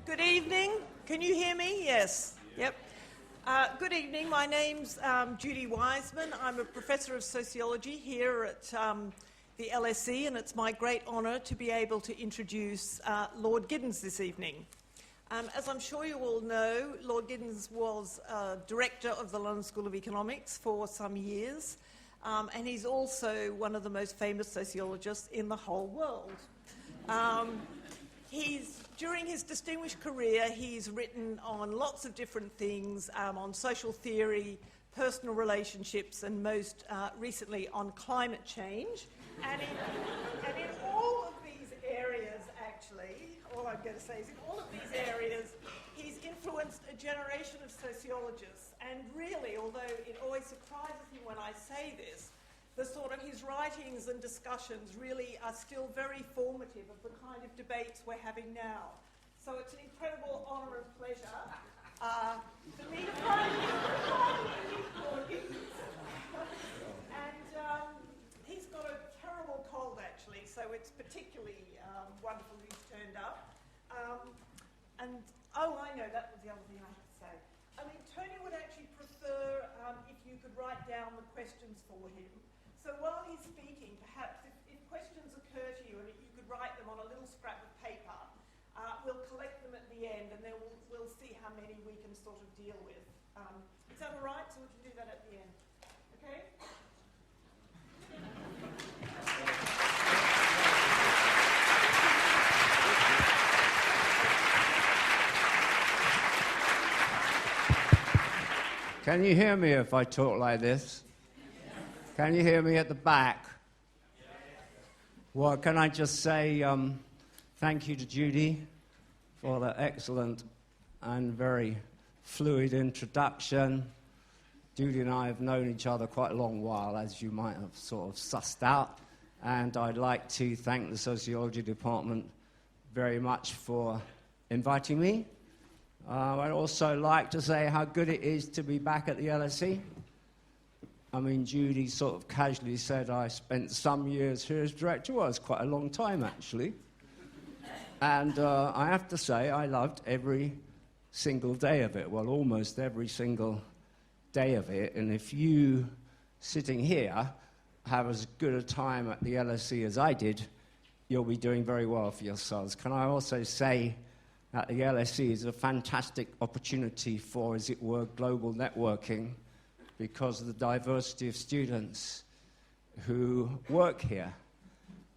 Good evening. Can you hear me? Yes. Yep. Good evening. My name's Judy Wajcman. I'm a professor of sociology here at the LSE, and it's my great honour to be able to introduce Lord Giddens this evening. As I'm sure you all know, Lord Giddens was director of the London School of Economics for some years, and he's also one of the most famous sociologists in the whole world. During his distinguished career, he's written on lots of different things, on social theory, personal relationships, and most recently on climate change. And in all of these areas, actually, all I'm going to say is in all of these areas, he's influenced a generation of sociologists. And really, although it always surprises me when I say this, the sort of his writings and discussions really are still very formative of the kind of debates we're having now. So it's an incredible honour and pleasure for me to meet Lord Giddens. And he's got a terrible cold, actually, so it's particularly wonderful he's turned up. I know, that was the other thing I had to say. I mean, Tony would actually prefer if you could write down the questions for him. So while he's speaking, perhaps if questions occur to you and if you could write them on a little scrap of paper, we'll collect them at the end and then we'll see how many we can sort of deal with. Is that all right? So we can do that at the end. Okay? Can you hear me if I talk like this? Can you hear me at the back? Well, can I just say thank you to Judy for the excellent and very fluid introduction. Judy and I have known each other quite a long while, as you might have sort of sussed out, and I'd like to thank the Sociology Department very much for inviting me. I'd also like to say how good it is to be back at the LSE. I mean, Judy sort of casually said I spent some years here as director. Well, it's quite a long time, actually. And I have to say I loved every single day of it. Well, almost every single day of it. And if you, sitting here, have as good a time at the LSE as I did, you'll be doing very well for yourselves. Can I also say that the LSE is a fantastic opportunity for, as it were, global networking, because of the diversity of students who work here.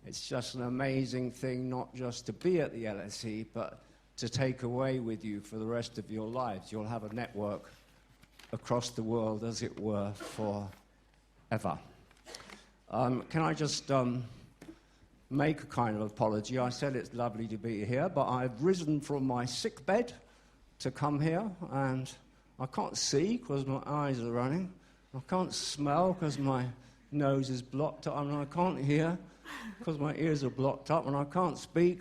It's just an amazing thing not just to be at the LSE, but to take away with you for the rest of your lives. You'll have a network across the world, as it were, forever. Can I just make a kind of apology? I said it's lovely to be here, but I've risen from my sick bed to come here, and I can't see because my eyes are running. I can't smell because my nose is blocked up, and I can't hear because my ears are blocked up, and I can't speak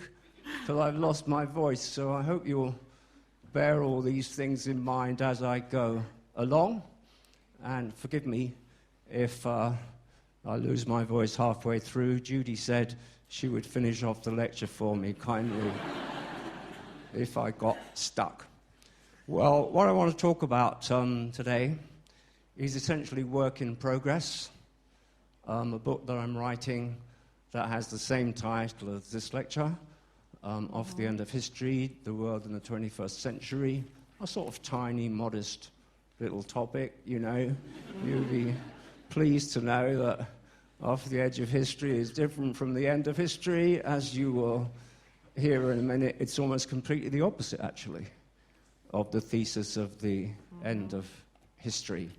because I've lost my voice. So I hope you'll bear all these things in mind as I go along, and forgive me if I lose my voice halfway through. Judy said she would finish off the lecture for me kindly if I got stuck. Well, what I want to talk about today is essentially work in progress, a book that I'm writing that has the same title as this lecture, Off the End of History, The World in the 21st Century, a sort of tiny, modest little topic, you know. You'll be pleased to know that Off the Edge of History is different from the end of history. As you will hear in a minute, it's almost completely the opposite, actually, of the thesis of the end of history.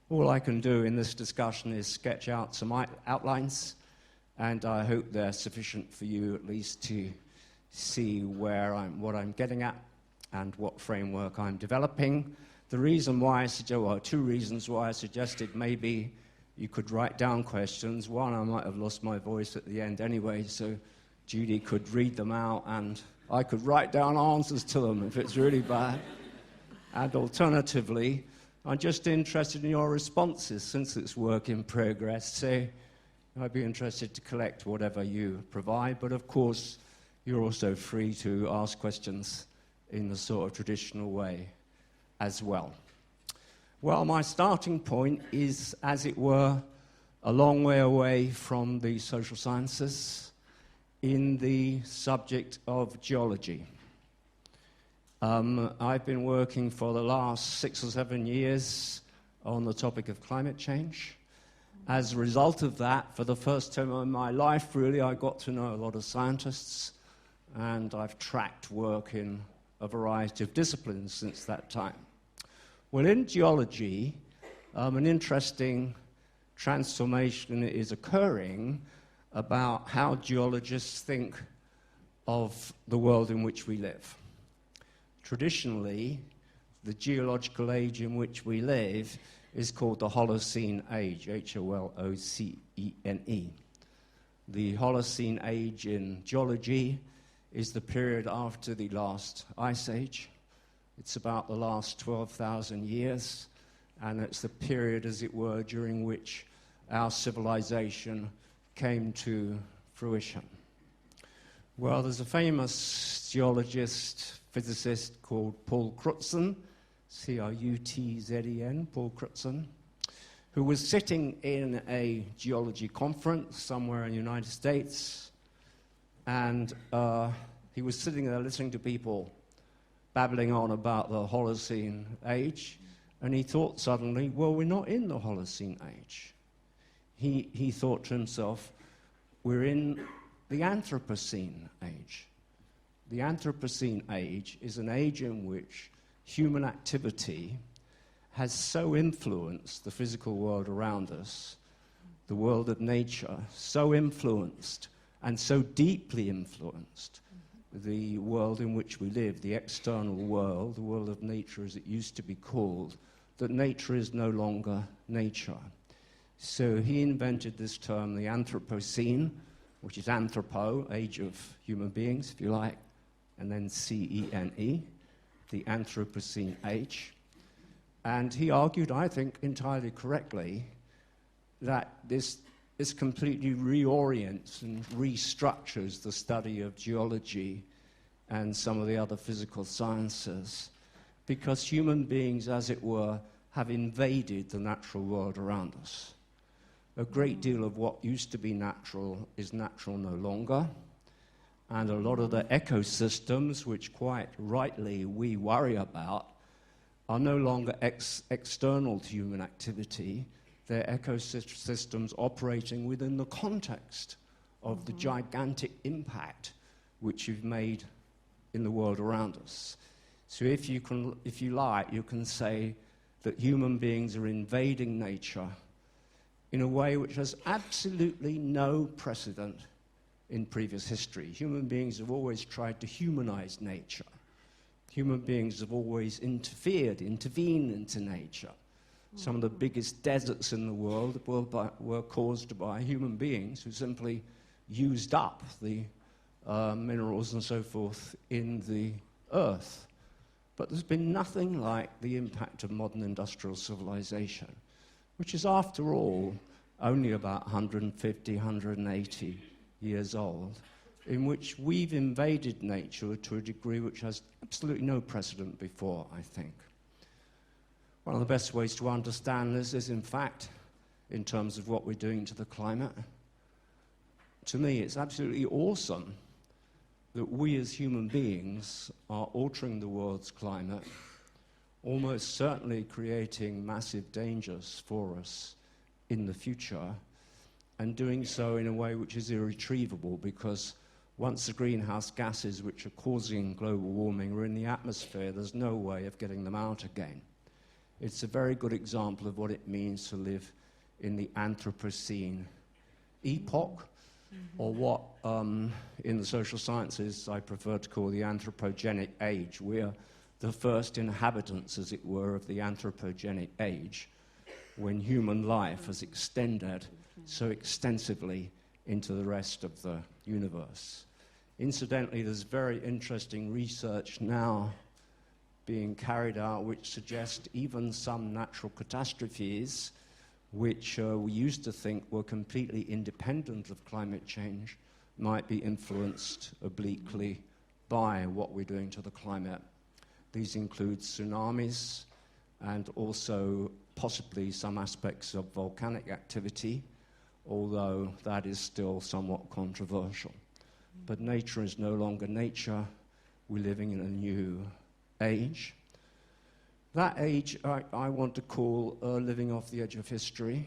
All I can do in this discussion is sketch out some outlines, and I hope they're sufficient for you at least to see what I'm getting at and what framework I'm developing. The reason why two reasons why I suggested maybe you could write down questions. One, I might have lost my voice at the end anyway, so Judy could read them out and I could write down answers to them if it's really bad. And alternatively, I'm just interested in your responses since it's work in progress. So I'd be interested to collect whatever you provide. But of course, you're also free to ask questions in the sort of traditional way as well. Well, my starting point is, as it were, a long way away from the social sciences in the subject of geology. I've been working for the last 6 or 7 years on the topic of climate change. As a result of that, for the first time in my life, really, I got to know a lot of scientists, and I've tracked work in a variety of disciplines since that time. Well, in geology, an interesting transformation is occurring about how geologists think of the world in which we live. Traditionally, the geological age in which we live is called the Holocene Age, Holocene. The Holocene Age in geology is the period after the last ice age. It's about the last 12,000 years, and it's the period, as it were, during which our civilization came to fruition. Well, there's a famous geologist, physicist called Paul Crutzen, C-R-U-T-Z-E-N, Paul Crutzen, who was sitting in a geology conference somewhere in the United States, and he was sitting there listening to people babbling on about the Holocene Age, and he thought suddenly, well, we're not in the Holocene Age. He thought to himself, we're in the Anthropocene Age. The Anthropocene Age is an age in which human activity has so influenced the physical world around us, the world of nature, so influenced and so deeply influenced the world in which we live, the external world, the world of nature as it used to be called, that nature is no longer nature. So he invented this term, the Anthropocene, which is anthropo, age of human beings, if you like, and then C-E-N-E, the Anthropocene Age. And he argued, I think entirely correctly, that this completely reorients and restructures the study of geology and some of the other physical sciences, because human beings, as it were, have invaded the natural world around us. A great deal of what used to be natural is natural no longer, and a lot of the ecosystems, which quite rightly we worry about, are no longer external to human activity. They're ecosystems operating within the context of the gigantic impact which you've made in the world around us. So if you like, you can say that human beings are invading nature in a way which has absolutely no precedent in previous history. Human beings have always tried to humanize nature. Human beings have always intervened into nature. Some of the biggest deserts in the world were caused by human beings who simply used up the minerals and so forth in the earth. But there's been nothing like the impact of modern industrial civilization, which is, after all, only about 150, 180 years old, in which we've invaded nature to a degree which has absolutely no precedent before, I think. One of the best ways to understand this is, in fact, in terms of what we're doing to the climate. To me, it's absolutely awesome that we as human beings are altering the world's climate, almost certainly creating massive dangers for us in the future, and doing so in a way which is irretrievable, because once the greenhouse gases which are causing global warming are in the atmosphere, there's no way of getting them out again. It's a very good example of what it means to live in the Anthropocene epoch, or what in the social sciences I prefer to call the anthropogenic age. We're the first inhabitants, as it were, of the anthropogenic age, when human life has extended so extensively into the rest of the universe. Incidentally, there's very interesting research now being carried out which suggests even some natural catastrophes which we used to think were completely independent of climate change might be influenced obliquely by what we're doing to the climate These include tsunamis and also possibly some aspects of volcanic activity, although that is still somewhat controversial. But nature is no longer nature. We're living in a new age. That age I want to call living off the edge of history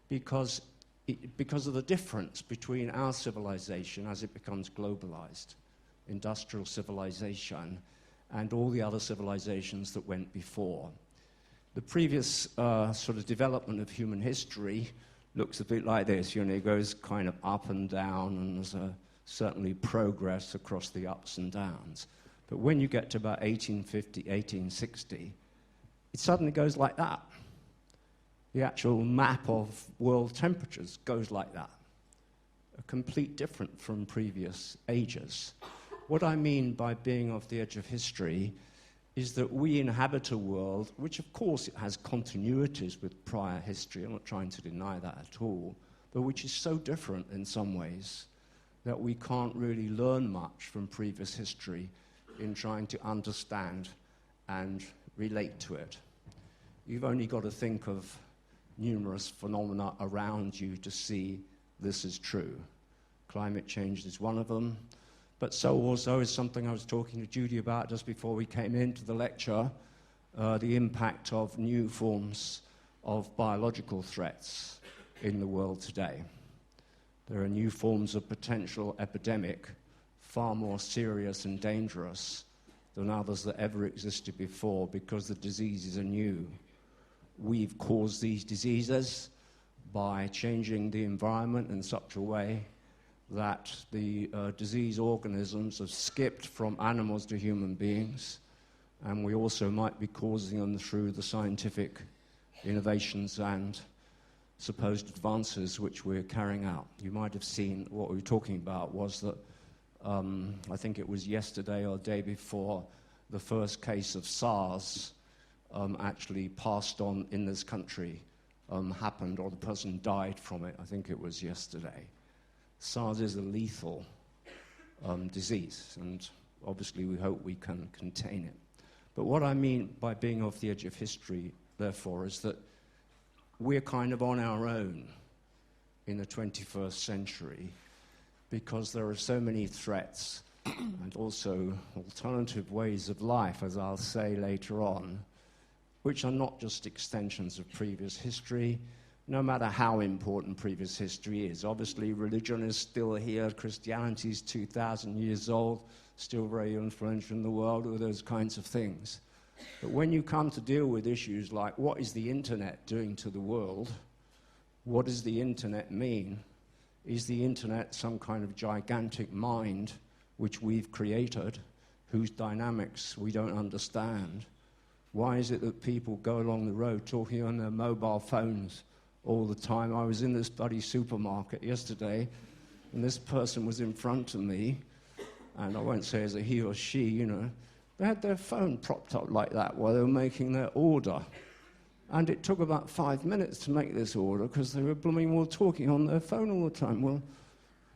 because of the difference between our civilization as it becomes globalized, industrial civilization, and all the other civilizations that went before. The previous sort of development of human history looks a bit like this. You know, it goes kind of up and down, and there's certainly progress across the ups and downs. But when you get to about 1850, 1860, it suddenly goes like that. The actual map of world temperatures goes like that. A complete different from previous ages. What I mean by being off the edge of history is that we inhabit a world which, of course, it has continuities with prior history. I'm not trying to deny that at all, but which is so different in some ways that we can't really learn much from previous history in trying to understand and relate to it. You've only got to think of numerous phenomena around you to see this is true. Climate change is one of them, but so also is something I was talking to Judy about just before we came into the lecture, the impact of new forms of biological threats in the world today. There are new forms of potential epidemic, far more serious and dangerous than others that ever existed before because the diseases are new. We've caused these diseases by changing the environment in such a way that the disease organisms have skipped from animals to human beings, and we also might be causing them through the scientific innovations and supposed advances which we're carrying out. You might have seen what we were talking about was that I think it was yesterday or the day before, the first case of SARS actually passed on in this country happened, or the person died from it. I think it was yesterday. SARS is a lethal disease, and obviously we hope we can contain it. But what I mean by being off the edge of history, therefore, is that we're kind of on our own in the 21st century because there are so many threats and also alternative ways of life, as I'll say later on, which are not just extensions of previous history, no matter how important previous history is. Obviously, religion is still here. Christianity is 2,000 years old, still very influential in the world with those kinds of things. But when you come to deal with issues like what is the internet doing to the world, what does the internet mean? Is the internet some kind of gigantic mind which we've created, whose dynamics we don't understand? Why is it that people go along the road talking on their mobile phones all the time? I was in this bloody supermarket yesterday, and this person was in front of me, and I won't say as a he or she, you know, they had their phone propped up like that while they were making their order. And it took about 5 minutes to make this order because they were blooming well talking on their phone all the time. Well,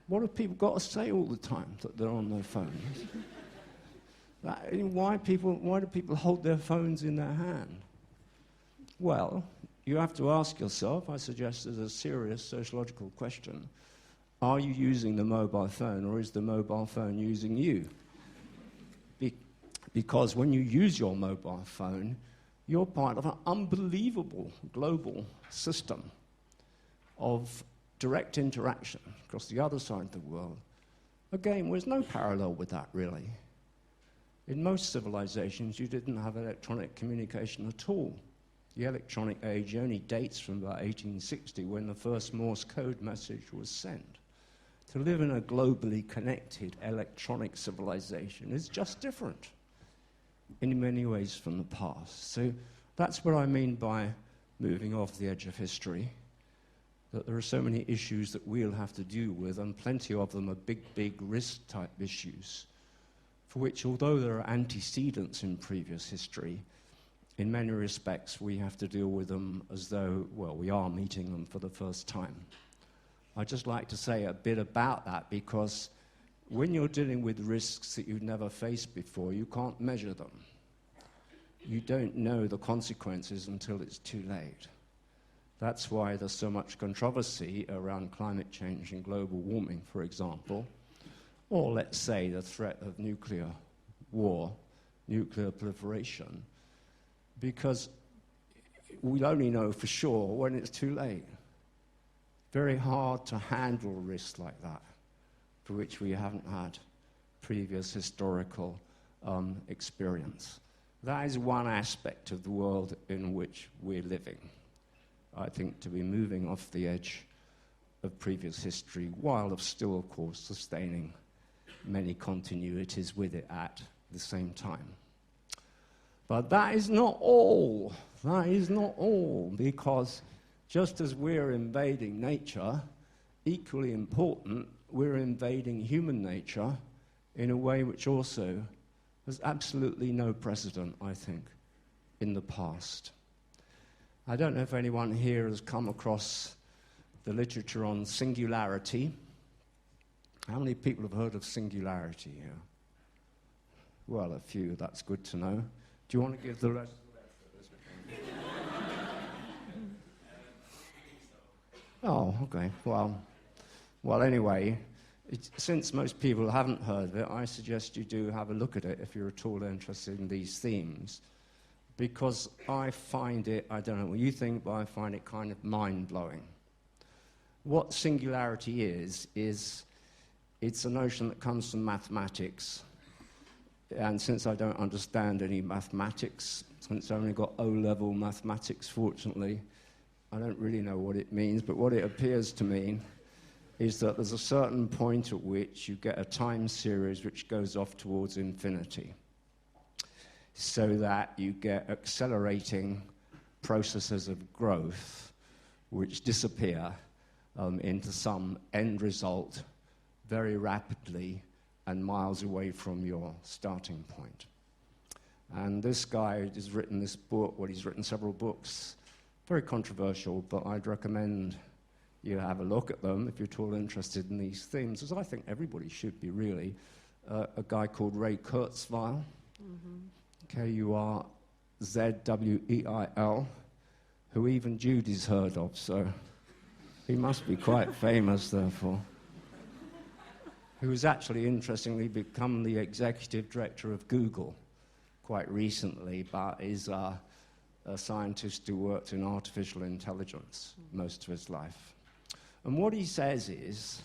what have people got to say all the time that they're on their phones? Why do people hold their phones in their hand? Well, you have to ask yourself, I suggest as a serious sociological question, are you using the mobile phone or is the mobile phone using you? Because when you use your mobile phone, you're part of an unbelievable global system of direct interaction across the other side of the world. Again, there's no parallel with that, really. In most civilizations, you didn't have electronic communication at all. The electronic age only dates from about 1860, when the first Morse code message was sent. To live in a globally connected electronic civilization is just different in many ways from the past. So that's what I mean by moving off the edge of history, that there are so many issues that we'll have to deal with, and plenty of them are big risk-type issues, for which, although there are antecedents in previous history, in many respects we have to deal with them as though, well, we are meeting them for the first time. I'd just like to say a bit about that, because when you're dealing with risks that you've never faced before, you can't measure them. you don't know the consequences until it's too late. That's why there's so much controversy around climate change and global warming, for example, or let's say the threat of nuclear war, nuclear proliferation, because we'll only know for sure when it's too late. Very hard to handle risks like that, for which we haven't had previous historical experience. That is one aspect of the world in which we're living. I think to be moving off the edge of previous history, while still, of course, sustaining many continuities with it at the same time. But that is not all. That is not all, because just as we're invading nature, equally important, we're invading human nature in a way which also has absolutely no precedent, I think, in the past. I don't know if anyone here has come across the literature on singularity. How many people have heard of singularity here? Well, a few, that's good to know. Do you want to give the rest of this? Oh, okay. Well, anyway, since most people haven't heard of it, I suggest you do have a look at it if you're at all interested in these themes, because I find it, I don't know what you think, but I find it kind of mind-blowing. What singularity is it's a notion that comes from mathematics, and since I don't understand any mathematics, since I only got O-level mathematics, fortunately, I don't really know what it means, but what it appears to mean is that there's a certain point at which you get a time series which goes off towards infinity, so that you get accelerating processes of growth which disappear into some end result very rapidly and miles away from your starting point. And this guy has written this book, he's written several books, very controversial, but I'd recommend you have a look at them if you're at all interested in these themes, as I think everybody should be, really. A guy called Ray Kurzweil, Kurzweil, who even Judy's heard of, so he must be quite famous, therefore. Who has actually, interestingly, become the executive director of Google quite recently, but is a scientist who worked in artificial intelligence most of his life. And what he says is,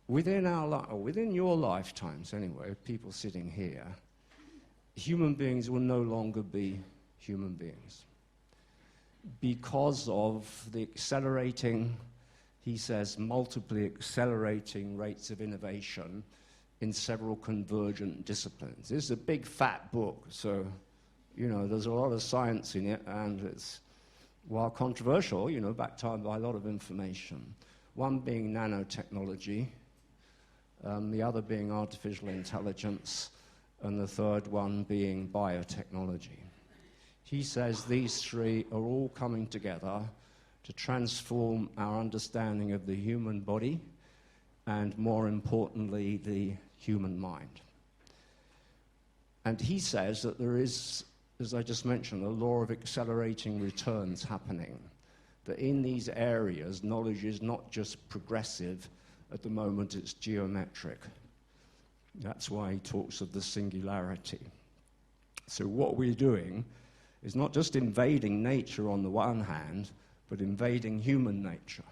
within your lifetimes anyway, people sitting here, human beings will no longer be human beings because of the accelerating, he says, multiply accelerating rates of innovation in several convergent disciplines. This is a big, fat book, so, there's a lot of science in it, and it's, while controversial, backed up by a lot of information. One being nanotechnology, the other being artificial intelligence, and the third one being biotechnology. He says these three are all coming together to transform our understanding of the human body and, more importantly, the human mind. And he says that there is, as I just mentioned, a law of accelerating returns happening, that in these areas, knowledge is not just progressive, at the moment it's geometric. That's why he talks of the singularity. So what we're doing is not just invading nature on the one hand, but invading human nature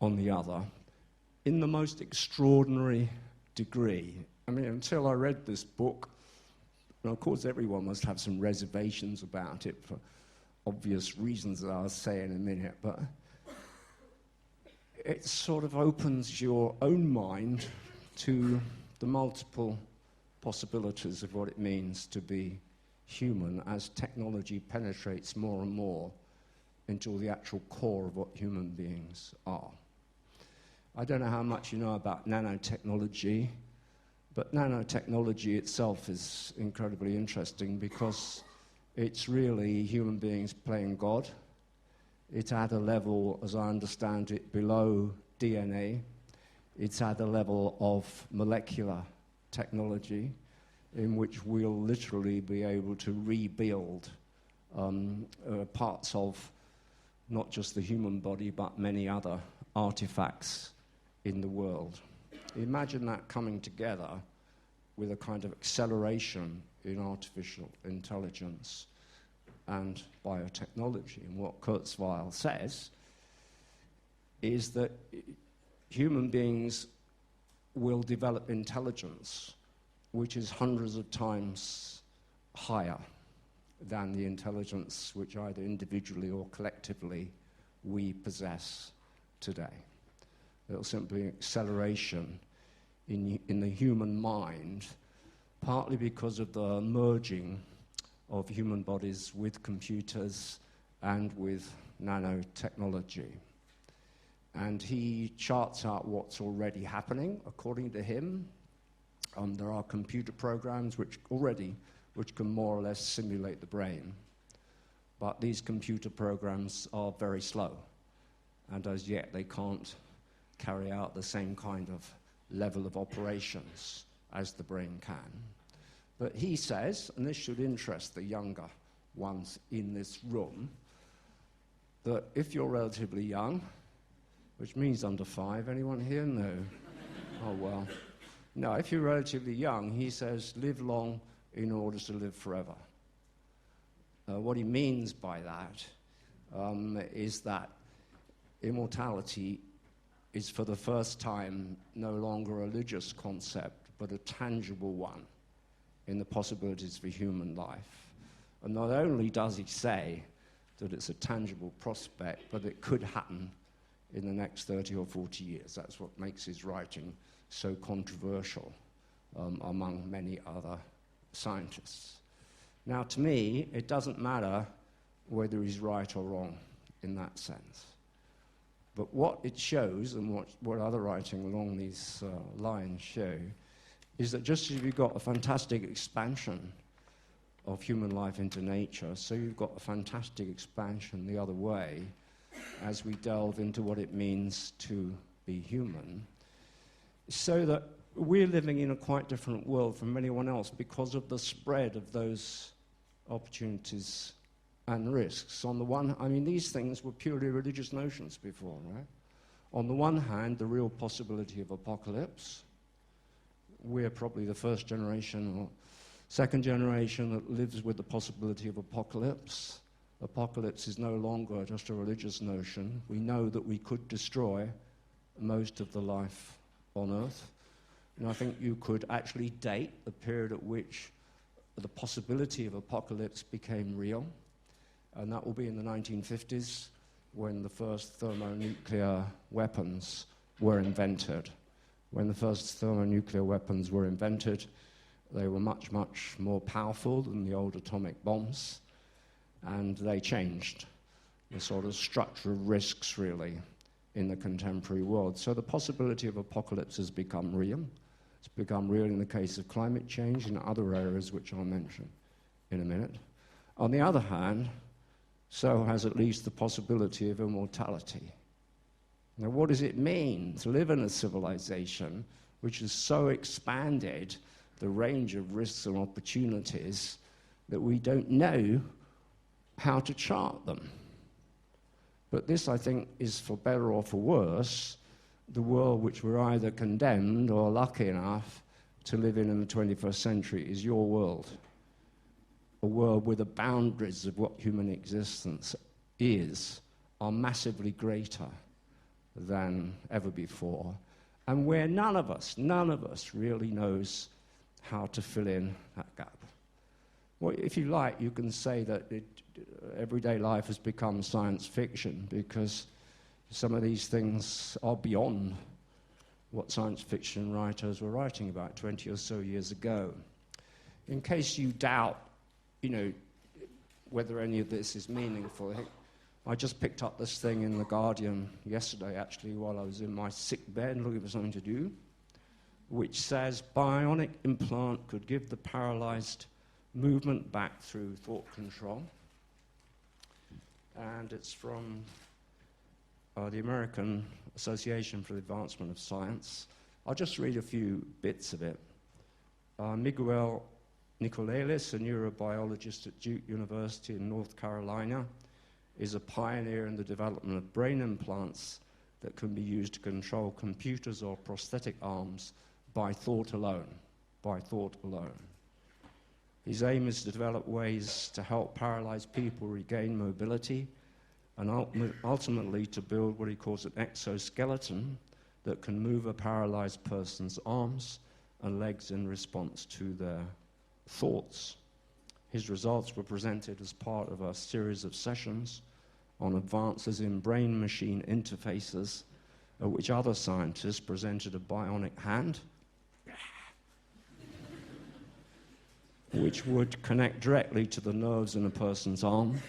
on the other, in the most extraordinary degree. I mean, until I read this book, and of course everyone must have some reservations about it for obvious reasons that I'll say in a minute, but it sort of opens your own mind to the multiple possibilities of what it means to be human as technology penetrates more and more into the actual core of what human beings are. I don't know how much you know about nanotechnology, but nanotechnology itself is incredibly interesting because it's really human beings playing God. It's at a level, as I understand it, below DNA. It's at a level of molecular technology. in which we'll literally be able to rebuild parts of not just the human body, but many other artifacts in the world. Imagine that coming together with a kind of acceleration in artificial intelligence and biotechnology. And what Kurzweil says is that human beings will develop intelligence which is hundreds of times higher than the intelligence which either individually or collectively we possess today. It'll simply be an acceleration in the human mind, partly because of the merging of human bodies with computers and with nanotechnology. And he charts out what's already happening. According to him, there are computer programs which can more or less simulate the brain. But these computer programs are very slow, and as yet they can't carry out the same kind of level of operations as the brain can. But he says, and this should interest the younger ones in this room, that if you're relatively young, which means under 5, anyone here? No. Oh, well. No, if you're relatively young, he says, live long in order to live forever. What he means by that is that immortality is for the first time no longer a religious concept, but a tangible one in the possibilities for human life. And not only does he say that it's a tangible prospect, but it could happen in the next 30 or 40 years. That's what makes his writing so controversial among many other scientists. Now, to me, it doesn't matter whether he's right or wrong in that sense. But what it shows, and what other writing along these lines show, is that just as you've got a fantastic expansion of human life into nature, so you've got a fantastic expansion the other way as we delve into what it means to be human, so that we're living in a quite different world from anyone else because of the spread of those opportunities and risks. On the one, I mean, these things were purely religious notions before, right? On the one hand, the real possibility of apocalypse. We're probably the first generation or second generation that lives with the possibility of apocalypse. Apocalypse is no longer just a religious notion. We know that we could destroy most of the life on Earth. And I think you could actually date the period at which the possibility of apocalypse became real. And that will be in the 1950s, when the first thermonuclear weapons were invented. When the first thermonuclear weapons were invented, they were much, much more powerful than the old atomic bombs, and they changed the sort of structure of risks, really, in the contemporary world. So the possibility of apocalypse has become real. It's become real in the case of climate change and other areas, which I'll mention in a minute. On the other hand, so has at least the possibility of immortality. Now, what does it mean to live in a civilization which has so expanded the range of risks and opportunities that we don't know how to chart them? But this, I think, is for better or for worse, the world which we're either condemned or lucky enough to live in the 21st century is your world. A world where the boundaries of what human existence is are massively greater than ever before, and where none of us really knows how to fill in that gap. Well, if you like, you can say that everyday life has become science fiction because some of these things are beyond what science fiction writers were writing about 20 or so years ago. In case you doubt, whether any of this is meaningful, I just picked up this thing in The Guardian yesterday, actually, while I was in my sick bed looking for something to do, which says bionic implant could give the paralyzed movement back through thought control. And it's from the American Association for the Advancement of Science. I'll just read a few bits of it. Miguel Nicolelis, a neurobiologist at Duke University in North Carolina, is a pioneer in the development of brain implants that can be used to control computers or prosthetic arms by thought alone. By thought alone. His aim is to develop ways to help paralyzed people regain mobility and ultimately to build what he calls an exoskeleton that can move a paralyzed person's arms and legs in response to their thoughts. His results were presented as part of a series of sessions on advances in brain-machine interfaces, at which other scientists presented a bionic hand, which would connect directly to the nerves in a person's arm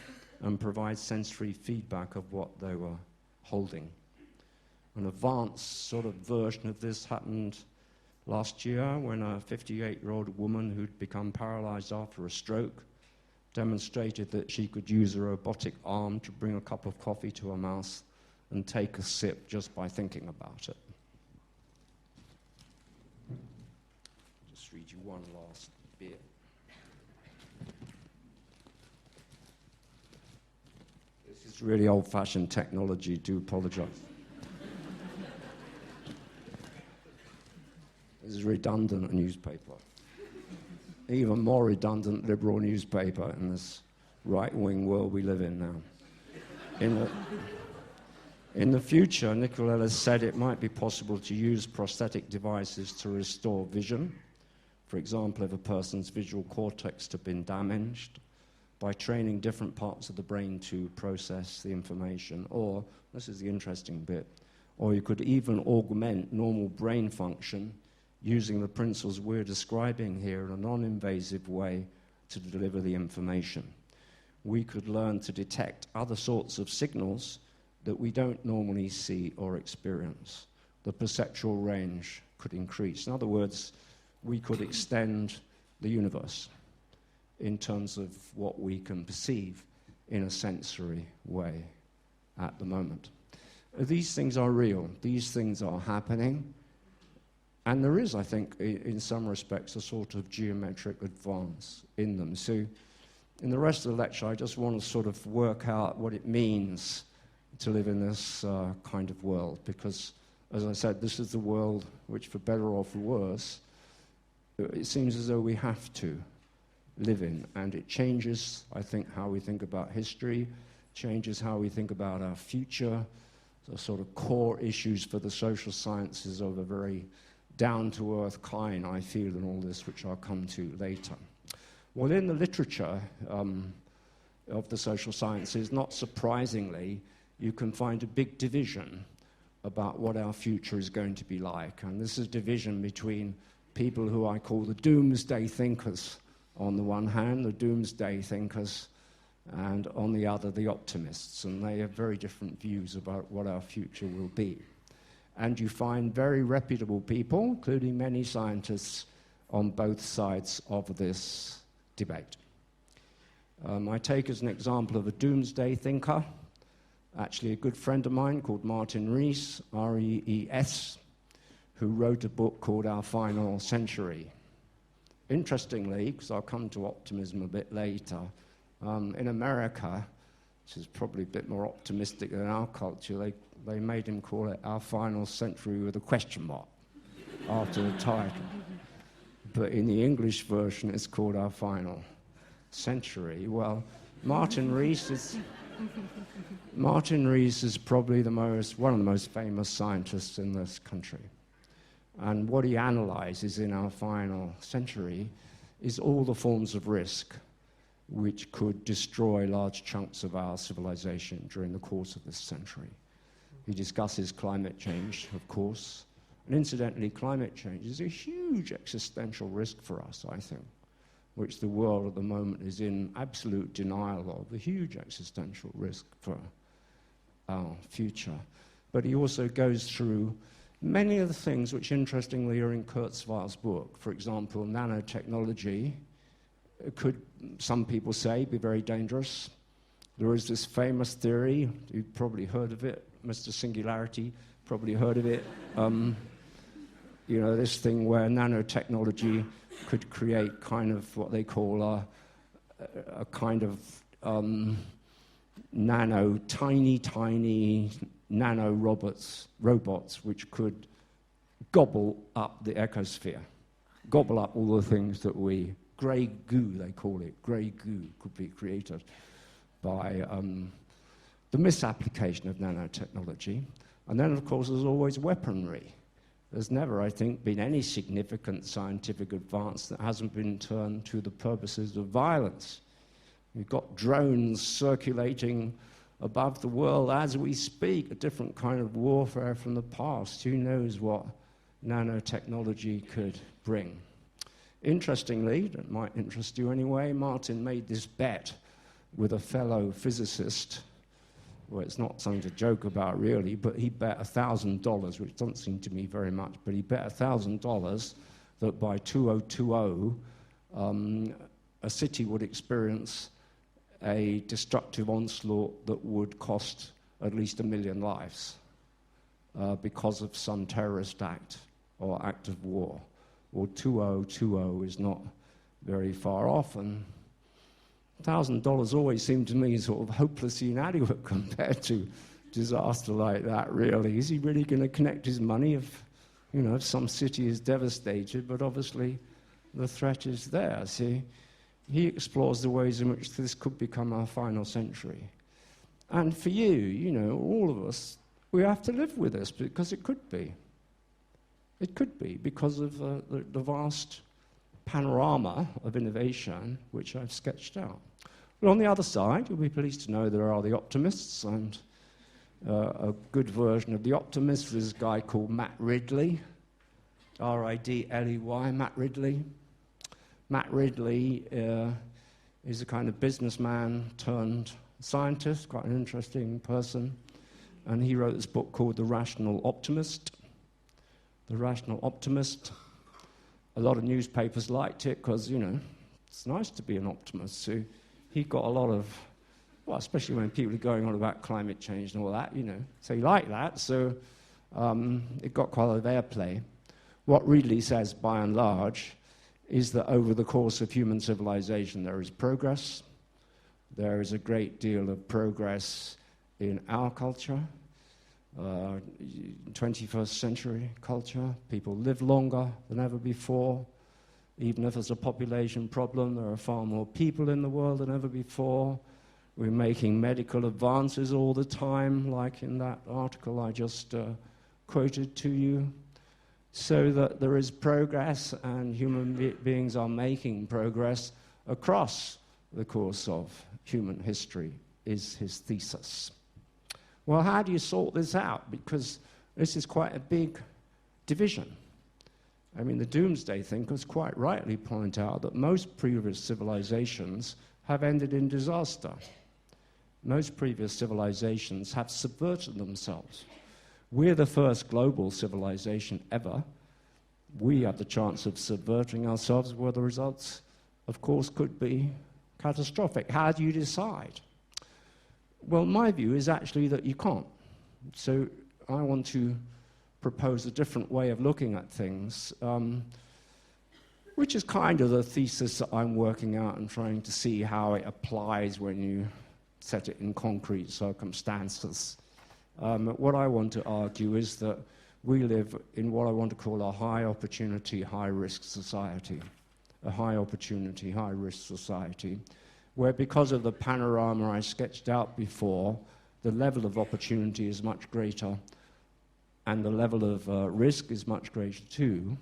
and provide sensory feedback of what they were holding. An advanced sort of version of this happened last year when a 58-year-old woman who'd become paralyzed after a stroke demonstrated that she could use a robotic arm to bring a cup of coffee to her mouth and take a sip just by thinking about it. Just read you one last bit. This is really old-fashioned technology, do apologize. This is redundant newspaper. Even more redundant liberal newspaper in this right-wing world we live in now. In the future, Nicolelis said it might be possible to use prosthetic devices to restore vision. For example, if a person's visual cortex had been damaged, by training different parts of the brain to process the information. Or, this is the interesting bit, or you could even augment normal brain function using the principles we're describing here in a non-invasive way to deliver the information. We could learn to detect other sorts of signals that we don't normally see or experience. The perceptual range could increase. In other words, we could extend the universe in terms of what we can perceive in a sensory way at the moment. These things are real. These things are happening. And there is, I think, in some respects, a sort of geometric advance in them. So in the rest of the lecture, I just want to sort of work out what it means to live in this kind of world. Because, as I said, this is the world which, for better or for worse, it seems as though we have to live in. And it changes, I think, how we think about history, changes how we think about our future, the sort of core issues for the social sciences of a very down-to-earth kind, I feel, in all this, which I'll come to later. Well, in the literature of the social sciences, not surprisingly, you can find a big division about what our future is going to be like. And this is division between people who I call the Doomsday Thinkers, on the one hand, the Doomsday Thinkers, and on the other, the optimists. And they have very different views about what our future will be. And you find very reputable people, including many scientists, on both sides of this debate. I take as an example of a doomsday thinker, actually a good friend of mine called Martin Rees, R-E-E-S, who wrote a book called Our Final Century. Interestingly, because I'll come to optimism a bit later, in America, which is probably a bit more optimistic than our culture, they made him call it Our Final Century with a question mark after the title. But in the English version, it's called Our Final Century. Well, Martin Rees is probably one of the most famous scientists in this country. And what he analyzes in Our Final Century is all the forms of risk which could destroy large chunks of our civilization during the course of this century. He discusses climate change, of course. And incidentally, climate change is a huge existential risk for us, I think, which the world at the moment is in absolute denial of, a huge existential risk for our future. But he also goes through many of the things which, interestingly, are in Kurzweil's book. For example, nanotechnology could, some people say, be very dangerous. There is this famous theory, you've probably heard of it, Mr. Singularity, probably heard of it. This thing where nanotechnology could create kind of what they call a kind of tiny nano robots which could gobble up the ecosphere, gobble up all the things that grey goo, they call it, grey goo could be created by the misapplication of nanotechnology. And then, of course, there's always weaponry. There's never, I think, been any significant scientific advance that hasn't been turned to the purposes of violence. We've got drones circulating above the world as we speak, a different kind of warfare from the past. Who knows what nanotechnology could bring? Interestingly, that might interest you anyway, Martin made this bet with a fellow physicist. Well, it's not something to joke about, really, but he bet $1,000, which doesn't seem to me very much, but he bet $1,000 that by 2020, a city would experience a destructive onslaught that would cost at least 1 million lives because of some terrorist act or act of war. Or 2020 is not very far off, and $1,000 always seemed to me sort of hopelessly inadequate compared to disaster like that, really. Is he really going to connect his money if some city is devastated? But obviously the threat is there. See, he explores the ways in which this could become our final century. And for you, all of us, we have to live with this because it could be. It could be because of the vast panorama of innovation which I've sketched out. But on the other side, you'll be pleased to know there are the optimists, and a good version of the optimist is a guy called Matt Ridley, R-I-D-L-E-Y, Matt Ridley. Matt Ridley is a kind of businessman turned scientist, quite an interesting person, and he wrote this book called The Rational Optimist. The Rational Optimist. A lot of newspapers liked it because, it's nice to be an optimist. So he got a lot of, well, especially when people are going on about climate change and all that, So he liked that, so it got quite a lot of airplay. What Ridley says, by and large, is that over the course of human civilization there is progress. There is a great deal of progress in our culture. 21st century culture. People live longer than ever before. Even if there's a population problem, there are far more people in the world than ever before. We're making medical advances all the time, like in that article I just quoted to you. So that there is progress, and human beings are making progress across the course of human history, is his thesis. Well, how do you sort this out? Because this is quite a big division. I mean, the Doomsday Thinkers quite rightly point out that most previous civilizations have ended in disaster. Most previous civilizations have subverted themselves. We're the first global civilization ever. We have the chance of subverting ourselves, where the results, of course, could be catastrophic. How do you decide? Well, my view is actually that you can't. So I want to propose a different way of looking at things, which is kind of the thesis that I'm working out and trying to see how it applies when you set it in concrete circumstances. What I want to argue is that we live in what I want to call a high-opportunity, high-risk society. A high-opportunity, high-risk society, where because of the panorama I sketched out before, the level of opportunity is much greater and the level of risk is much greater too,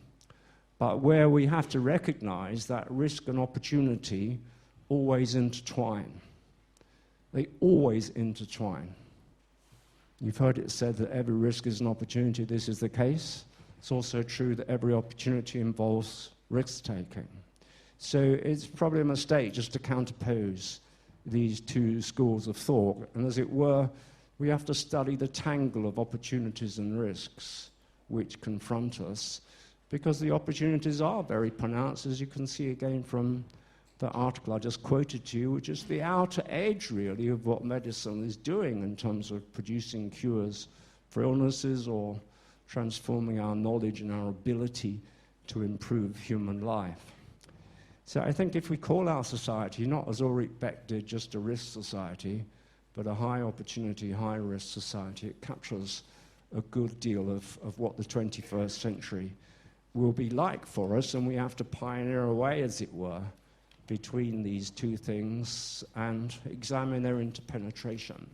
but where we have to recognize that risk and opportunity always intertwine. They always intertwine. You've heard it said that every risk is an opportunity. This is the case. It's also true that every opportunity involves risk-taking. So it's probably a mistake just to counterpose these two schools of thought. And as it were, we have to study the tangle of opportunities and risks which confront us, because the opportunities are very pronounced, as you can see again from the article I just quoted to you, which is the outer edge, really, of what medicine is doing in terms of producing cures for illnesses or transforming our knowledge and our ability to improve human life. So I think if we call our society, not as Ulrich Beck did, just a risk society, but a high opportunity, high risk society, it captures a good deal of what the 21st century will be like for us, and we have to pioneer a way, as it were, between these two things and examine their interpenetration.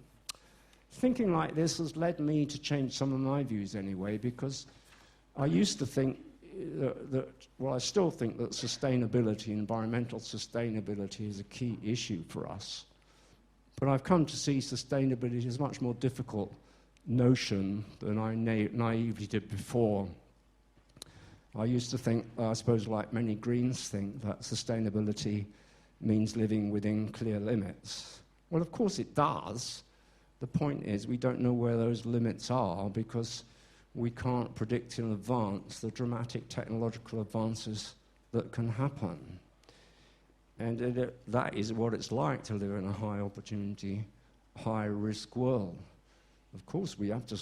Thinking like this has led me to change some of my views anyway, because I used to think I still think that sustainability, environmental sustainability, is a key issue for us. But I've come to see sustainability as a much more difficult notion than I naively did before. I used to think, I suppose like many Greens think, that sustainability means living within clear limits. Well, of course it does. The point is we don't know where those limits are because we can't predict in advance the dramatic technological advances that can happen. And that is what it's like to live in a high opportunity, high risk world. Of course, we have to,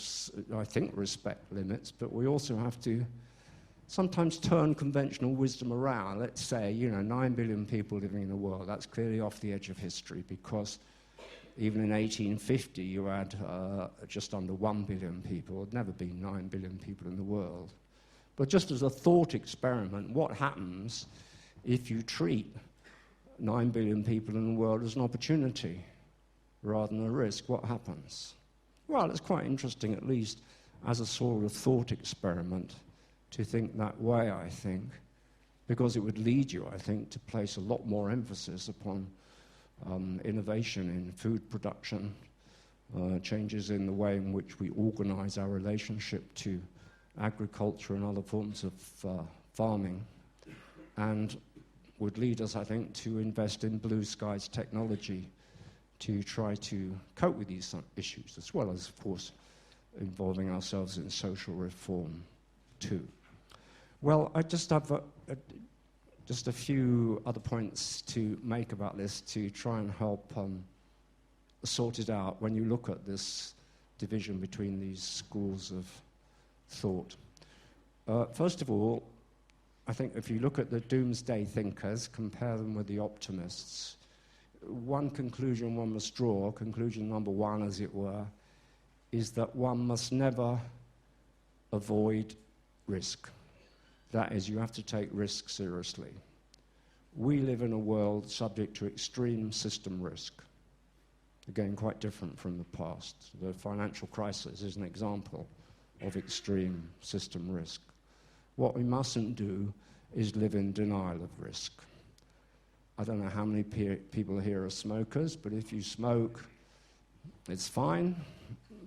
I think, respect limits, but we also have to sometimes turn conventional wisdom around. Let's say, 9 billion people living in the world. That's clearly off the edge of history because even in 1850, you had just under 1 billion people. There'd never been 9 billion people in the world. But just as a thought experiment, what happens if you treat 9 billion people in the world as an opportunity rather than a risk? What happens? Well, it's quite interesting, at least as a sort of thought experiment, to think that way, I think, because it would lead you, I think, to place a lot more emphasis upon innovation in food production, changes in the way in which we organize our relationship to agriculture and other forms of farming, and would lead us, I think, to invest in blue skies technology to try to cope with these issues, as well as, of course, involving ourselves in social reform, too. Well, I just have just a few other points to make about this to try and help sort it out when you look at this division between these schools of thought. First of all, I think if you look at the Doomsday Thinkers, compare them with the optimists, one conclusion one must draw, conclusion number one, as it were, is that one must never avoid risk. That is, you have to take risk seriously. We live in a world subject to extreme system risk. Again, quite different from the past. The financial crisis is an example of extreme system risk. What we mustn't do is live in denial of risk. I don't know how many people here are smokers, but if you smoke, it's fine,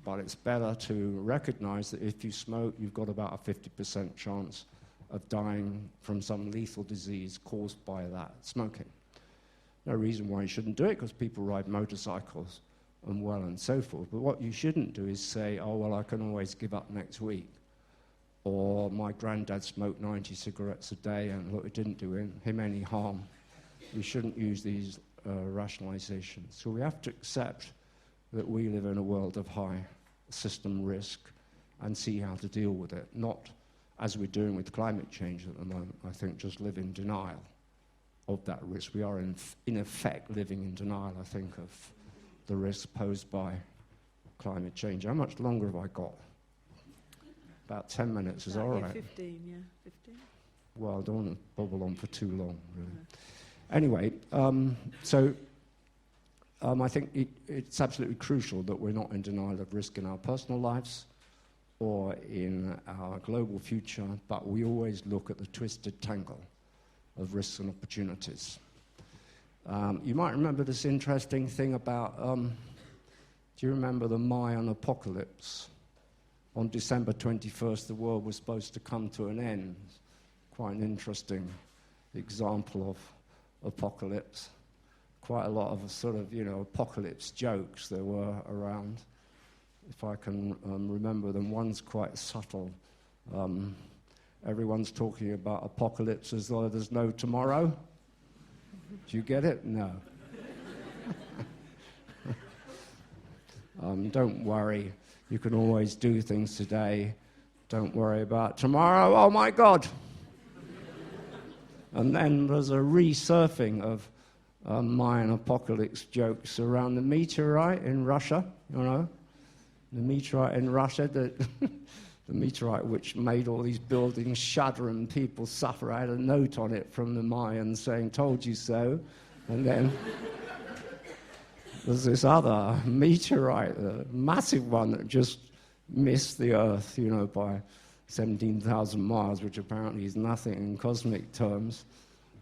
but it's better to recognize that if you smoke, you've got about a 50% chance of dying from some lethal disease caused by that smoking. No reason why you shouldn't do it, because people ride motorcycles and so forth. But what you shouldn't do is say, oh, well, I can always give up next week. Or my granddad smoked 90 cigarettes a day and look, it didn't do him any harm. We shouldn't use these rationalizations. So we have to accept that we live in a world of high system risk and see how to deal with it, not as we're doing with climate change at the moment, I think, just live in denial of that risk. We are, in effect, living in denial, I think, of the risk posed by climate change. How much longer have I got? About 10 minutes, is all right? 15, yeah, 15. Well, I don't want to bubble on for too long, really. Anyway, I think it's absolutely crucial that we're not in denial of risk in our personal lives or in our global future, but we always look at the twisted tangle of risks and opportunities. You might remember this interesting thing about, do you remember the Mayan apocalypse? On December 21st, the world was supposed to come to an end. Quite an interesting example of apocalypse. Quite a lot of sort of, apocalypse jokes there were around. If I can remember them, one's quite subtle. Everyone's talking about apocalypse as though there's no tomorrow. Do you get it? No. Don't worry. You can always do things today. Don't worry about tomorrow. Oh, my God. And then there's a resurfing of Mayan apocalypse jokes around the meteorite in Russia, you know. The meteorite in Russia, the meteorite which made all these buildings shudder and people suffer. I had a note on it from the Mayans saying, "Told you so." And then there's this other meteorite, a massive one that just missed the Earth, you know, by 17,000 miles, which apparently is nothing in cosmic terms.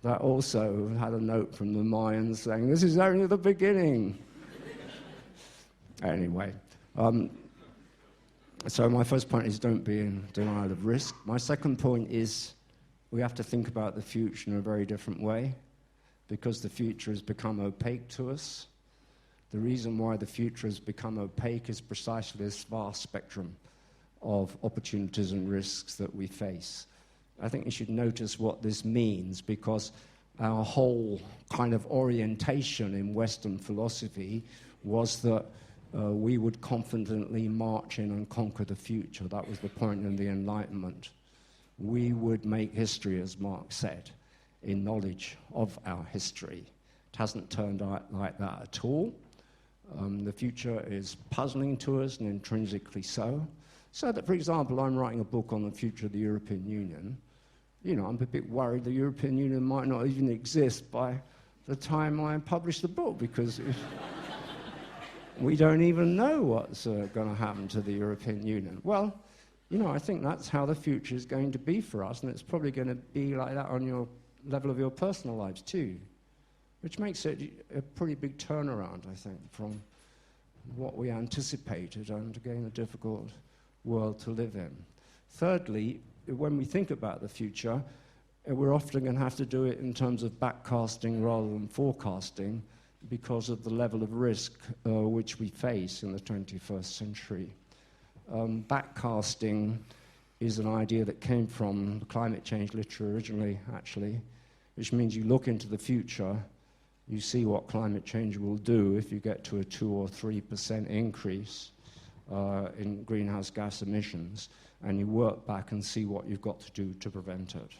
That also had a note from the Mayans saying, "This is only the beginning." Anyway, so my first point is don't be in denial of risk. My second point is we have to think about the future in a very different way because the future has become opaque to us. The reason why the future has become opaque is precisely this vast spectrum of opportunities and risks that we face. I think you should notice what this means because our whole kind of orientation in Western philosophy was that we would confidently march in and conquer the future. That was the point in the Enlightenment. We would make history, as Marx said, in knowledge of our history. It hasn't turned out like that at all. The future is puzzling to us and intrinsically so. So that, for example, I'm writing a book on the future of the European Union. You know, I'm a bit worried the European Union might not even exist by the time I publish the book because we don't even know what's going to happen to the European Union. Well, you know, I think that's how the future is going to be for us, and it's probably going to be like that on your level of your personal lives too, which makes it a pretty big turnaround, I think, from what we anticipated and again a difficult world to live in. Thirdly, when we think about the future, we're often going to have to do it in terms of backcasting rather than forecasting because of the level of risk which we face in the 21st century. Backcasting is an idea that came from the climate change literature originally, actually, which means you look into the future, you see what climate change will do if you get to a 2 or 3% increase in greenhouse gas emissions, and you work back and see what you've got to do to prevent it.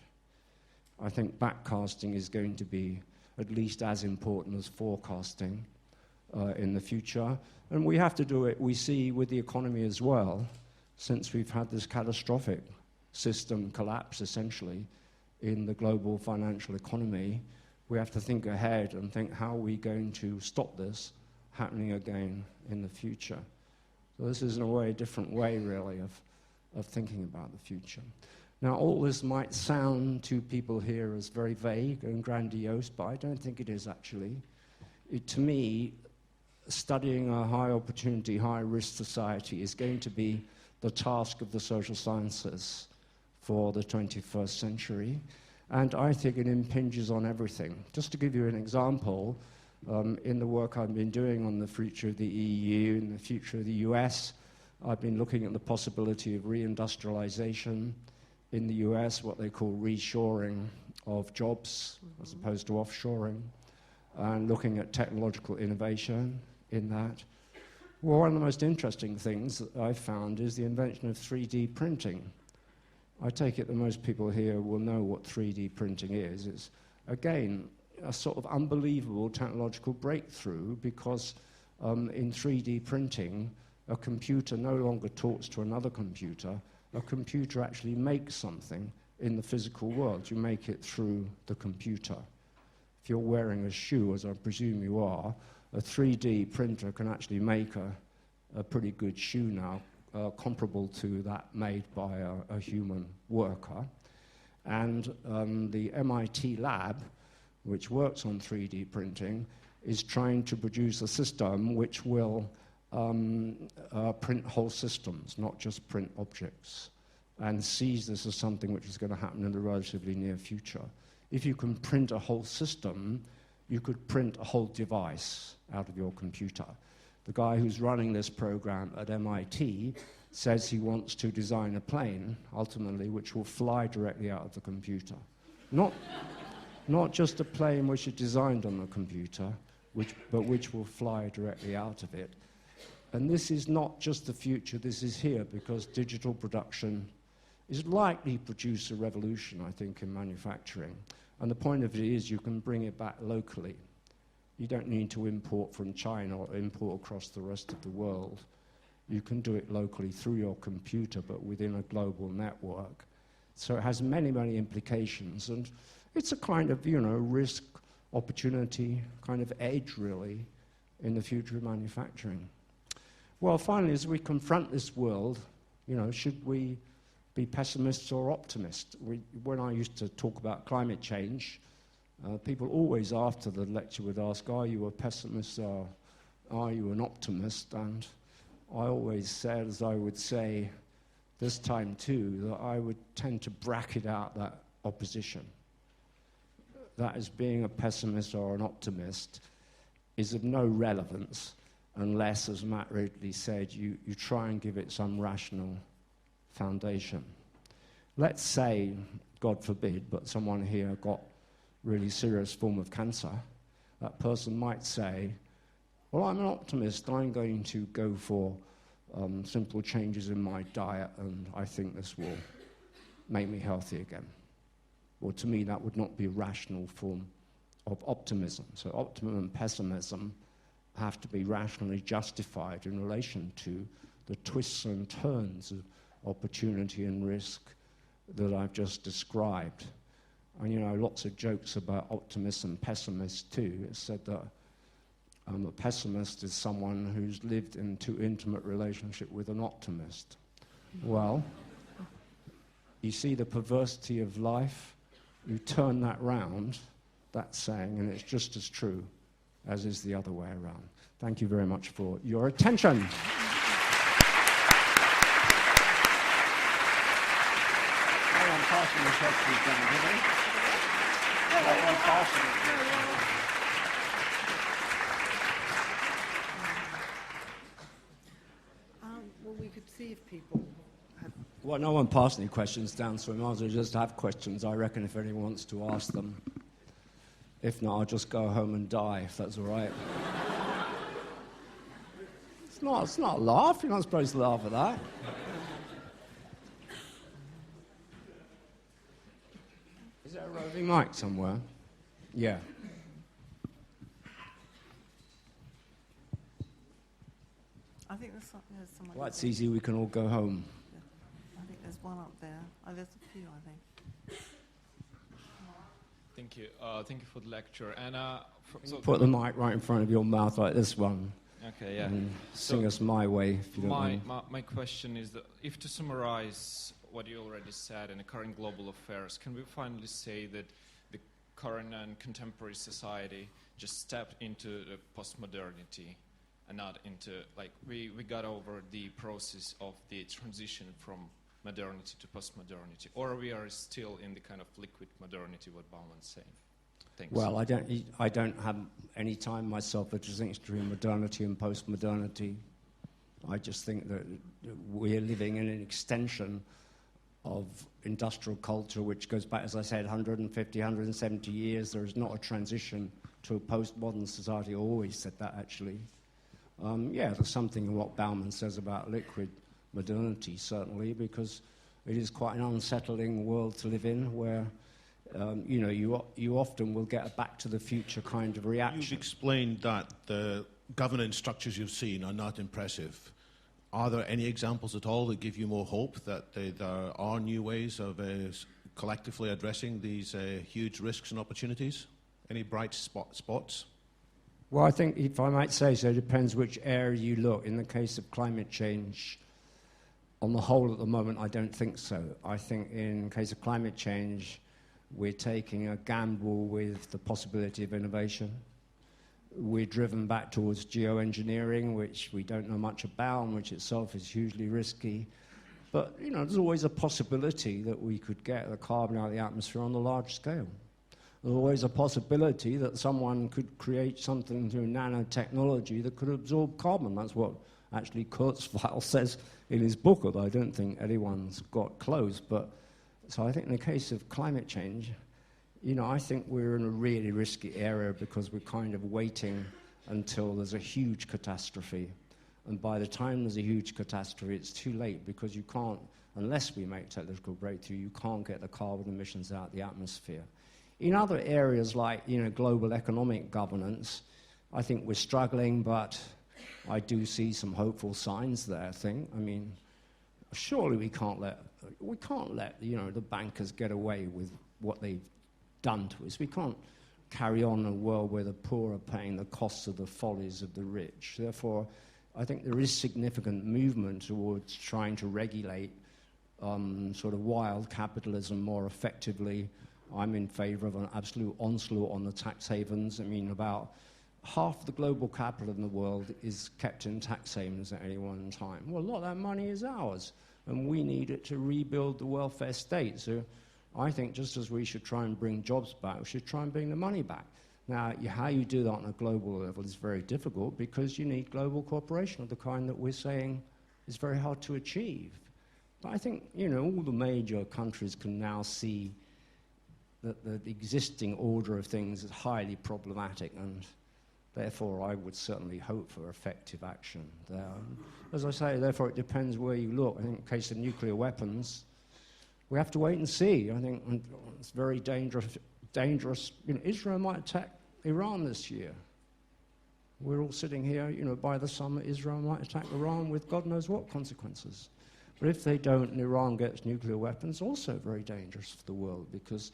I think backcasting is going to be at least as important as forecasting in the future. And we have to do it, we see, with the economy as well, since we've had this catastrophic system collapse, essentially, in the global financial economy. We have to think ahead and think, how are we going to stop this happening again in the future? So this is, in a way, a different way, really, of thinking about the future. Now, all this might sound to people here as very vague and grandiose, but I don't think it is, actually. To me, studying a high-opportunity, high-risk society is going to be the task of the social sciences for the 21st century, and I think it impinges on everything. Just to give you an example, in the work I've been doing on the future of the EU and the future of the US, I've been looking at the possibility of reindustrialization in the US, what they call reshoring of jobs as opposed to offshoring, and looking at technological innovation in that. Well, one of the most interesting things that I've found is the invention of 3D printing. I take it that most people here will know what 3D printing is. It's, again, a sort of unbelievable technological breakthrough because in 3D printing, a computer no longer talks to another computer. A computer actually makes something in the physical world. You make it through the computer. If you're wearing a shoe, as I presume you are, a 3D printer can actually make a pretty good shoe now, comparable to that made by a human worker. And the MIT lab, which works on 3D printing, is trying to produce a system which will print whole systems, not just print objects, and sees this as something which is going to happen in the relatively near future. If you can print a whole system, you could print a whole device out of your computer. The guy who's running this program at MIT says he wants to design a plane, ultimately, which will fly directly out of the computer. Not just a plane which is designed on the computer, but which will fly directly out of it. And this is not just the future, this is here, because digital production is likely to produce a revolution, I think, in manufacturing. And the point of it is you can bring it back locally. You don't need to import from China or import across the rest of the world. You can do it locally through your computer, but within a global network. So it has many, many implications. And it's a kind of, risk, opportunity, kind of edge, really, in the future of manufacturing. Well, finally, as we confront this world, should we be pessimists or optimists? When I used to talk about climate change, people always after the lecture would ask, are you a pessimist or are you an optimist? And I always said, as I would say this time too, that I would tend to bracket out that opposition. That is, being a pessimist or an optimist is of no relevance unless, as Matt Ridley said, you try and give it some rational foundation. Let's say, God forbid, but someone here got really serious form of cancer. That person might say, well, I'm an optimist. I'm going to go for simple changes in my diet, and I think this will make me healthy again. Well, to me, that would not be a rational form of optimism. So optimism and pessimism have to be rationally justified in relation to the twists and turns of opportunity and risk that I've just described. And, lots of jokes about optimists and pessimists, too. It's said that a pessimist is someone who's lived in too intimate relationship with an optimist. Well, you see the perversity of life, you turn that round, that saying, and it's just as true as is the other way around. Thank you very much for your attention. No one passing the questions down, did they? No one passing it. Well, we could see if people have... Well, no one passed any questions down, so we might as well just have questions, I reckon, if anyone wants to ask them. If not, I'll just go home and die, if that's all right. It's not a laugh. You're not supposed to laugh at that. Is there a roving mic somewhere? Yeah. I think there's someone... Well, that's easy. We can all go home. Yeah. I think there's one up there. Oh, there's a few, I think. Thank you. Thank you for the lecture. And so put the mic right in front of your mouth like this one. Okay, yeah. And sing us My Way, if you don't mind. My question is that if to summarize what you already said in the current global affairs, can we finally say that the current and contemporary society just stepped into the postmodernity and not into, we got over the process of the transition from modernity to postmodernity, or we are still in the kind of liquid modernity, what Bauman's saying? Thanks. Well, I don't have any time myself for distinction between modernity and postmodernity. I just think that we're living in an extension of industrial culture, which goes back, as I said, 150, 170 years. There is not a transition to a postmodern society. I always said that, actually. There's something in what Bauman says about liquid modernity, certainly, because it is quite an unsettling world to live in, where you often will get a back-to-the-future kind of reaction. You've explained that the governance structures you've seen are not impressive. Are there any examples at all that give you more hope that there are new ways of collectively addressing these huge risks and opportunities? Any bright spots? Well, I think, if I might say so, it depends which area you look. In the case of climate change, on the whole at the moment, I don't think so. I think in the case of climate change, we're taking a gamble with the possibility of innovation. We're driven back towards geoengineering, which we don't know much about, and which itself is hugely risky. But, there's always a possibility that we could get the carbon out of the atmosphere on the large scale. There's always a possibility that someone could create something through nanotechnology that could absorb carbon. That's what actually Kurzweil says in his book, although I don't think anyone's got close. So I think in the case of climate change, I think we're in a really risky area because we're kind of waiting until there's a huge catastrophe. And by the time there's a huge catastrophe, it's too late, because you can't, unless we make technological breakthrough, you can't get the carbon emissions out of the atmosphere. In other areas like, global economic governance, I think we're struggling, but I do see some hopeful signs there, I think. I mean, surely we can't let the bankers get away with what they've done to us. We can't carry on in a world where the poor are paying the costs of the follies of the rich. Therefore, I think there is significant movement towards trying to regulate sort of wild capitalism more effectively. I'm in favour of an absolute onslaught on the tax havens. I mean, about half the global capital in the world is kept in tax havens at any one time. Well, a lot of that money is ours, and we need it to rebuild the welfare state. So I think just as we should try and bring jobs back, we should try and bring the money back. Now, how you do that on a global level is very difficult because you need global cooperation of the kind that we're saying is very hard to achieve. But I think, all the major countries can now see that the existing order of things is highly problematic, and therefore I would certainly hope for effective action there. As I say, therefore it depends where you look. I think in the case of nuclear weapons, we have to wait and see. I think it's very dangerous. Israel might attack Iran this year. We're all sitting here, by the summer, Israel might attack Iran with God knows what consequences. But if they don't and Iran gets nuclear weapons, also very dangerous for the world, because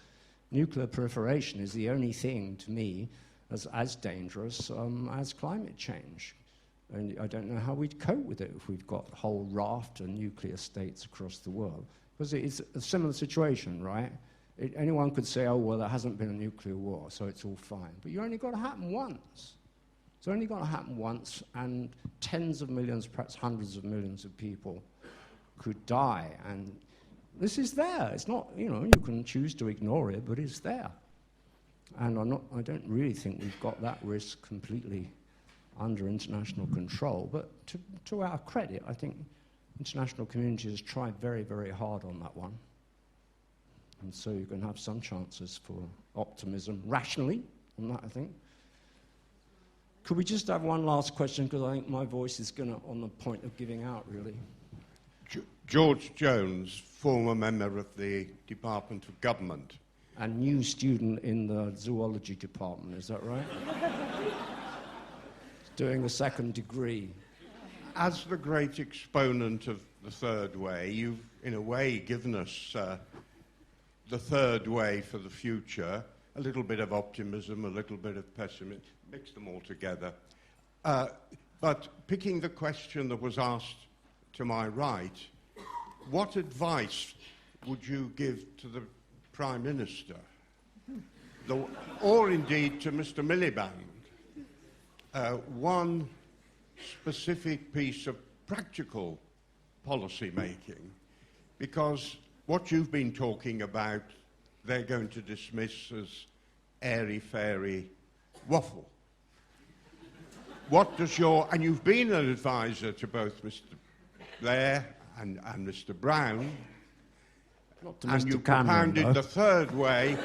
nuclear proliferation is the only thing, to me, as dangerous as climate change. And I don't know how we'd cope with it if we've got a whole raft of nuclear states across the world. Because it's a similar situation, right? Anyone could say, oh, well, there hasn't been a nuclear war, so it's all fine. But you only got to happen once. It's only got to happen once, and tens of millions, perhaps hundreds of millions of people could die. And this is there. It's not, you can choose to ignore it, but it's there. And I don't really think we've got that risk completely under international control. But to our credit, I think international community has tried very, very hard on that one. And so you can have some chances for optimism, rationally, on that, I think. Could we just have one last question, because I think my voice is on the point of giving out, really. George Jones, former member of the Department of Government. And new student in the zoology department, is that right? Doing a second degree. As the great exponent of the third way, you've, in a way, given us the third way for the future, a little bit of optimism, a little bit of pessimism, mix them all together. But picking the question that was asked to my right, what advice would you give to the Prime Minister, or indeed to Mr. Miliband? One specific piece of practical policy making, because what you've been talking about, they're going to dismiss as airy-fairy waffle. What does and you've been an advisor to both Mr. Blair and Mr. Brown, not to and Mr. you Cameron, propounded the third way.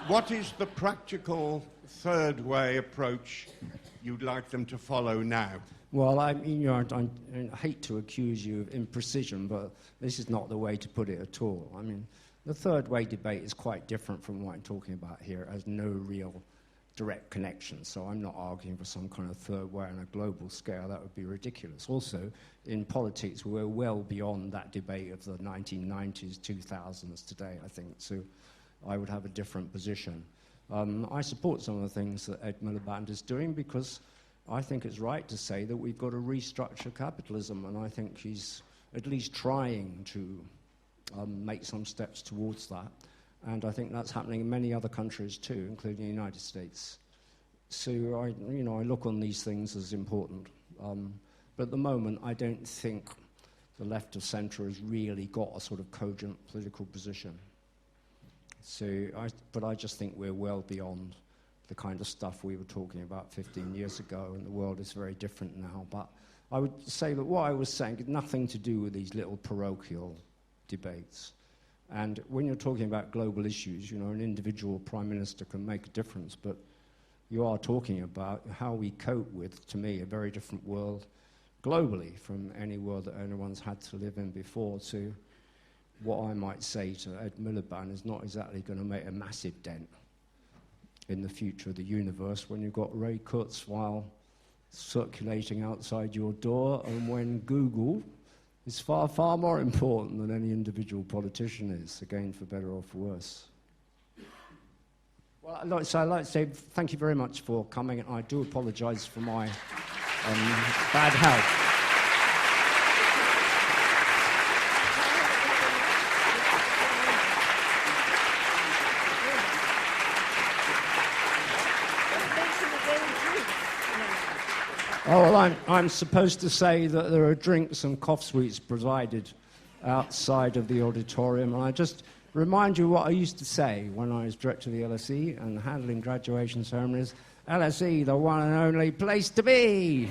What is the practical third way approach you'd like them to follow now? Well, I hate to accuse you of imprecision, but this is not the way to put it at all. I mean, the third way debate is quite different from what I'm talking about here. It has no real direct connection, so I'm not arguing for some kind of third way on a global scale. That would be ridiculous. Also, in politics, we're well beyond that debate of the 1990s, 2000s today, I think, so I would have a different position. I support some of the things that Ed Miliband is doing, because I think it's right to say that we've got to restructure capitalism, and I think he's at least trying to make some steps towards that. And I think that's happening in many other countries too, including the United States. So I look on these things as important. But at the moment, I don't think the left of centre has really got a sort of cogent political position. But I just think we're well beyond the kind of stuff we were talking about 15 years ago, and the world is very different now. But I would say that what I was saying had nothing to do with these little parochial debates. And when you're talking about global issues, an individual prime minister can make a difference, but you are talking about how we cope with, to me, a very different world globally from any world that anyone's had to live in before. So what I might say to Ed Miliband is not exactly going to make a massive dent in the future of the universe when you've got Ray Kurzweil circulating outside your door, and when Google is far, far more important than any individual politician is, again, for better or for worse. Well, I'd like to say thank you very much for coming, and I do apologise for my bad health. Oh, well, I'm supposed to say that there are drinks and cough sweets provided outside of the auditorium, and I just remind you what I used to say when I was director of the LSE and handling graduation ceremonies. LSE, the one and only place to be!